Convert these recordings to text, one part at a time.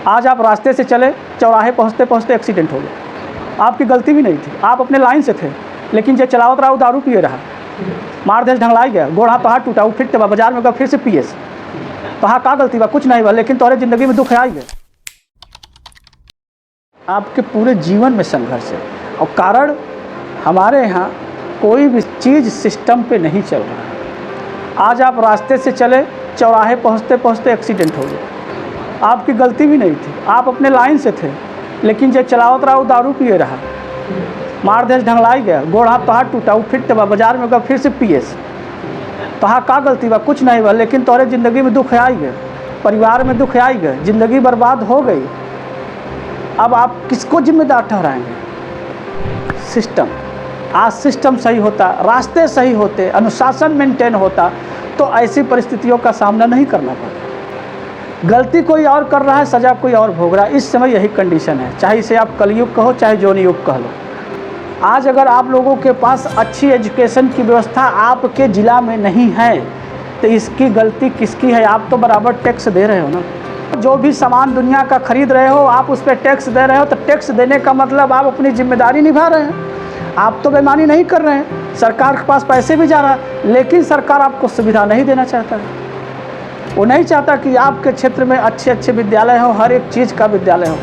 आज आप रास्ते से चले, चौराहे पहुँचते पहुँचते एक्सीडेंट हो गया। आपकी गलती भी नहीं थी, आप अपने लाइन से थे, लेकिन जो चलावत रहा वो दारू पिए रहा, मार देश ढंगलाई गया, गोड़ हाथ पहाड़ टूटा, वो फिर तबा बाजार में गया, फिर से पिए से। तो हाँ, का गलती बा? कुछ नहीं बा, लेकिन तोहरे ज़िंदगी में दुख आ ही गए। आपके पूरे जीवन में संघर्ष है, और कारण हमारे यहाँ कोई भी चीज़ सिस्टम पे नहीं चल रहा है। आज आप रास्ते से चले, चौराहे पहुँचते पहुँचते एक्सीडेंट हो गया। आपकी गलती भी नहीं थी, आप अपने लाइन से थे, लेकिन जो चलावत रहा वो दारू पिए रहा, मार देश ढंगलाई गया, गोड़ हाथ पहाड़ टूटा, वो फिर तबा बाजार में गया, फिर से पिए से। तो हाँ, का गलती बा? कुछ नहीं बा, लेकिन तोहरे ज़िंदगी में दुख आ ही गए, परिवार में दुख आ ही गए, ज़िंदगी बर्बाद हो गई। अब आप किसको जिम्मेदार ठहराएंगे? सिस्टम। आज सिस्टम सही होता, रास्ते सही होते, अनुशासन मेंटेन होता, तो ऐसी परिस्थितियों का सामना नहीं करना पड़ता। गलती कोई और कर रहा है, सज़ा कोई और भोग रहा है। इस समय यही कंडीशन है, चाहे इसे आप कलयुग कहो, चाहे जोनि युग कह लो। आज अगर आप लोगों के पास अच्छी एजुकेशन की व्यवस्था आपके ज़िला में नहीं है, तो इसकी गलती किसकी है? आप तो बराबर टैक्स दे रहे हो ना। जो भी सामान दुनिया का खरीद रहे हो, आप उस पर टैक्स दे रहे हो, तो टैक्स देने का मतलब आप अपनी जिम्मेदारी निभा रहे हैं। आप तो बेईमानी नहीं कर रहे हैं, सरकार के पास पैसे भी जा रहा है, लेकिन सरकार आपको सुविधा नहीं देना चाहता है। वो नहीं चाहता कि आपके क्षेत्र में अच्छे अच्छे विद्यालय हो, हर एक चीज़ का विद्यालय हो।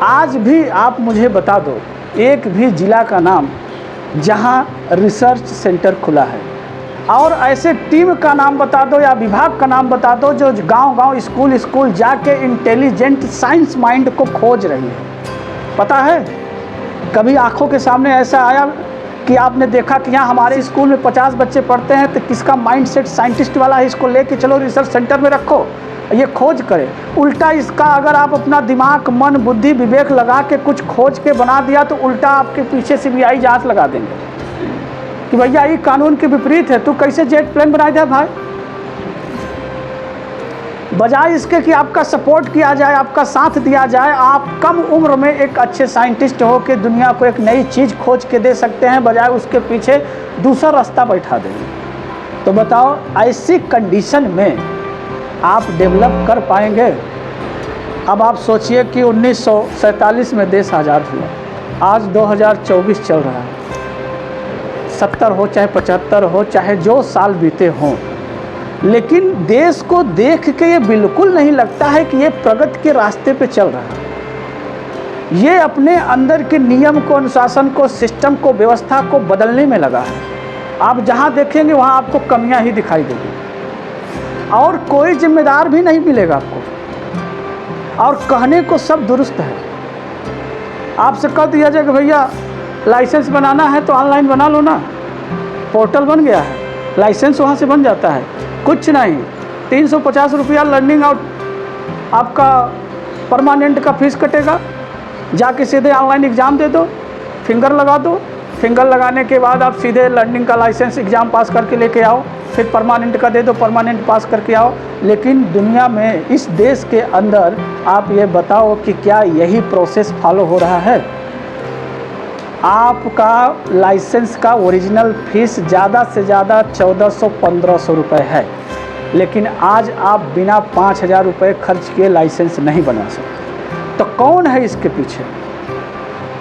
आज भी आप मुझे बता दो एक भी ज़िला का नाम जहां रिसर्च सेंटर खुला है, और ऐसे टीम का नाम बता दो या विभाग का नाम बता दो जो गांव-गांव, स्कूल जाके इंटेलिजेंट साइंस माइंड को खोज रही है। पता है, कभी आंखों के सामने ऐसा आया कि आपने देखा कि यहाँ हमारे स्कूल में 50 बच्चे पढ़ते हैं, तो किसका माइंडसेट साइंटिस्ट वाला है, इसको लेके चलो रिसर्च सेंटर में रखो, ये खोज करे। उल्टा इसका अगर आप अपना दिमाग, मन, बुद्धि, विवेक लगा के कुछ खोज के बना दिया, तो उल्टा आपके पीछे सीबीआई जांच लगा देंगे कि भैया ये कानून के विपरीत है, तू कैसे जेट प्लेन बना दिया भाई। बजाय इसके कि आपका सपोर्ट किया जाए, आपका साथ दिया जाए, आप कम उम्र में एक अच्छे साइंटिस्ट हो के दुनिया को एक नई चीज़ खोज के दे सकते हैं, बजाय उसके पीछे दूसरा रास्ता बैठा देंगे। तो बताओ, ऐसी कंडीशन में आप डेवलप कर पाएंगे? अब आप सोचिए कि 1947 में देश आज़ाद हुआ, आज 2024 चल रहा है। 70 हो चाहे 75 हो, चाहे जो साल बीते हों, लेकिन देश को देख के ये बिल्कुल नहीं लगता है कि ये प्रगति के रास्ते पे चल रहा है। ये अपने अंदर के नियम को, अनुशासन को, सिस्टम को, व्यवस्था को बदलने में लगा है। आप जहाँ देखेंगे वहाँ आपको कमियां ही दिखाई देंगी, और कोई जिम्मेदार भी नहीं मिलेगा आपको, और कहने को सब दुरुस्त है। आपसे कह दिया जाए कि भैया लाइसेंस बनाना है तो ऑनलाइन बना लो ना, पोर्टल बन गया है, लाइसेंस वहाँ से बन जाता है। कुछ नहीं, 350 रुपया लर्निंग आउट आपका परमानेंट का फीस कटेगा, जाके सीधे ऑनलाइन एग्ज़ाम दे दो, फिंगर लगा दो, फिंगर लगाने के बाद आप सीधे लर्निंग का लाइसेंस एग्ज़ाम पास करके लेके आओ, फिर परमानेंट का दे दो, परमानेंट पास करके आओ। लेकिन दुनिया में, इस देश के अंदर आप ये बताओ कि क्या यही प्रोसेस फॉलो हो रहा है? आपका लाइसेंस का ओरिजिनल फीस ज़्यादा से ज़्यादा 1400-1500 रुपये है, लेकिन आज आप बिना 5000 रुपये खर्च किए लाइसेंस नहीं बना सकते। तो कौन है इसके पीछे?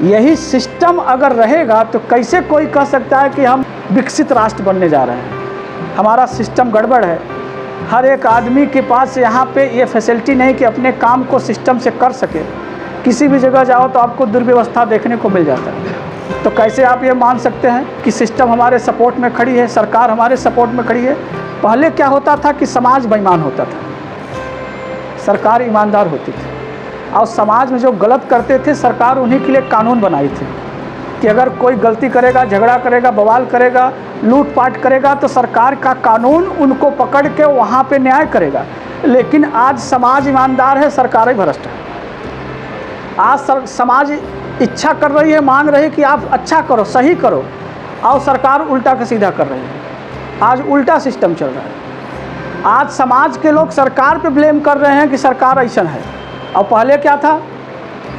यही सिस्टम अगर रहेगा तो कैसे कोई कह सकता है कि हम विकसित राष्ट्र बनने जा रहे हैं? हमारा सिस्टम गड़बड़ है। हर एक आदमी के पास यहाँ पे ये फैसिलिटी नहीं कि अपने काम को सिस्टम से कर सके। किसी भी जगह जाओ तो आपको दुर्व्यवस्था देखने को मिल जाता है। तो कैसे आप ये मान सकते हैं कि सिस्टम हमारे सपोर्ट में खड़ी है, सरकार हमारे सपोर्ट में खड़ी है? पहले क्या होता था कि समाज बेईमान होता था, सरकार ईमानदार होती थी, और समाज में जो गलत करते थे सरकार उन्हीं के लिए कानून बनाई थी कि अगर कोई गलती करेगा, झगड़ा करेगा, बवाल करेगा, लूटपाट करेगा, तो सरकार का कानून उनको पकड़ के वहाँ पे न्याय करेगा। लेकिन आज समाज ईमानदार है, सरकारें भ्रष्ट है। आज समाज इच्छा कर रही है, मांग रही है कि आप अच्छा करो, सही करो, और सरकार उल्टा का सीधा कर रही है। आज उल्टा सिस्टम चल रहा है। आज समाज के लोग सरकार पे ब्लेम कर रहे हैं कि सरकार ऐसा है, और पहले क्या था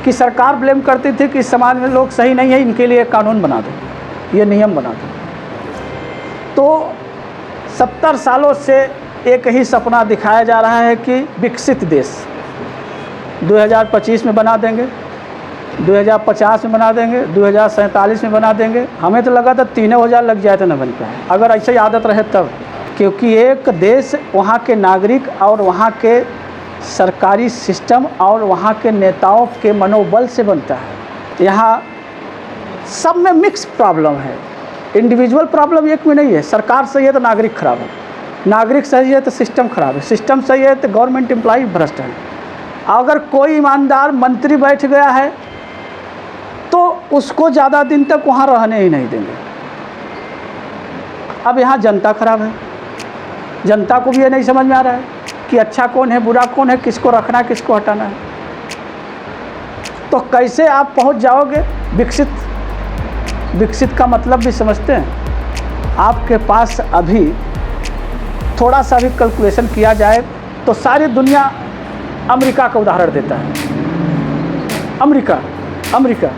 कि सरकार ब्लेम करती थी कि समाज में लोग सही नहीं है, इनके लिए कानून बना दो, ये नियम बना दो। तो 70 सालों से एक ही सपना दिखाया जा रहा है कि विकसित देश, 2025 में बना देंगे, 2050 में बना देंगे, 2047 में बना देंगे। हमें तो लगा था 3000 लग जाए तो न बन पाए, अगर ऐसे ही आदत रहे तब। क्योंकि एक देश वहाँ के नागरिक और वहाँ के सरकारी सिस्टम और वहाँ के नेताओं के मनोबल से बनता है। यहाँ सब में मिक्स प्रॉब्लम है, इंडिविजुअल प्रॉब्लम एक में नहीं है। सरकार सही है तो नागरिक खराब है, नागरिक सही है तो सिस्टम खराब है, सिस्टम सही है तो गवर्नमेंट एम्प्लॉय भ्रष्ट है। अगर कोई ईमानदार मंत्री बैठ गया है तो उसको ज़्यादा दिन तक वहाँ रहने ही नहीं देंगे। अब यहाँ जनता खराब है, जनता को भी ये नहीं समझ में आ रहा है कि अच्छा कौन है बुरा कौन है, किसको रखना है किसको हटाना है। तो कैसे आप पहुँच जाओगे विकसित? विकसित का मतलब भी समझते हैं? आपके पास अभी थोड़ा सा भी कैलकुलेशन किया जाए तो सारी दुनिया अमेरिका का उदाहरण देता है। अमेरिका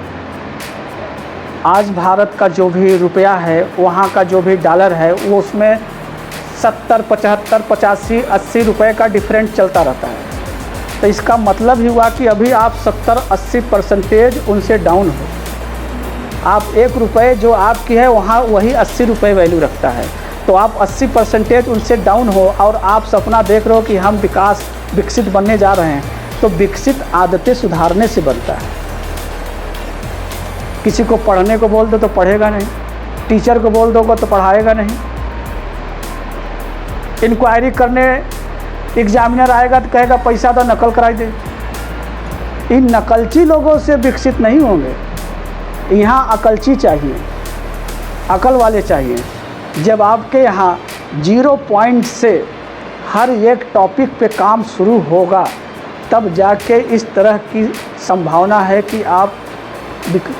आज भारत का जो भी रुपया है, वहाँ का जो भी डॉलर है, वो उसमें 70, 75, 85, 80 रुपये का डिफरेंट चलता रहता है। तो इसका मतलब ही हुआ कि अभी आप 70-80% उनसे डाउन हो। आप 1 रुपये जो आपकी है वहाँ वही 80 रुपये वैल्यू रखता है, तो आप 80% उनसे डाउन हो और आप सपना देख रहे हो कि हम विकसित बनने जा रहे हैं। तो विकसित आदतें सुधारने से बनता है। किसी को पढ़ने को बोल दो तो पढ़ेगा नहीं, टीचर को बोल दोगे तो पढ़ाएगा नहीं, इंक्वायरी करने एग्जामिनर आएगा तो कहेगा पैसा दो नकल कराई दे। इन नकलची लोगों से विकसित नहीं होंगे। यहाँ अकलची चाहिए, अकल वाले चाहिए। जब आपके यहाँ 0 पॉइंट से हर एक टॉपिक पे काम शुरू होगा तब जाके इस तरह की संभावना है कि आप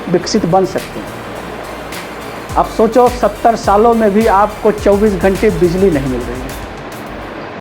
विकसित बन सकते हैं। अब सोचो 70 सालों में भी आपको 24 घंटे बिजली नहीं मिल रही।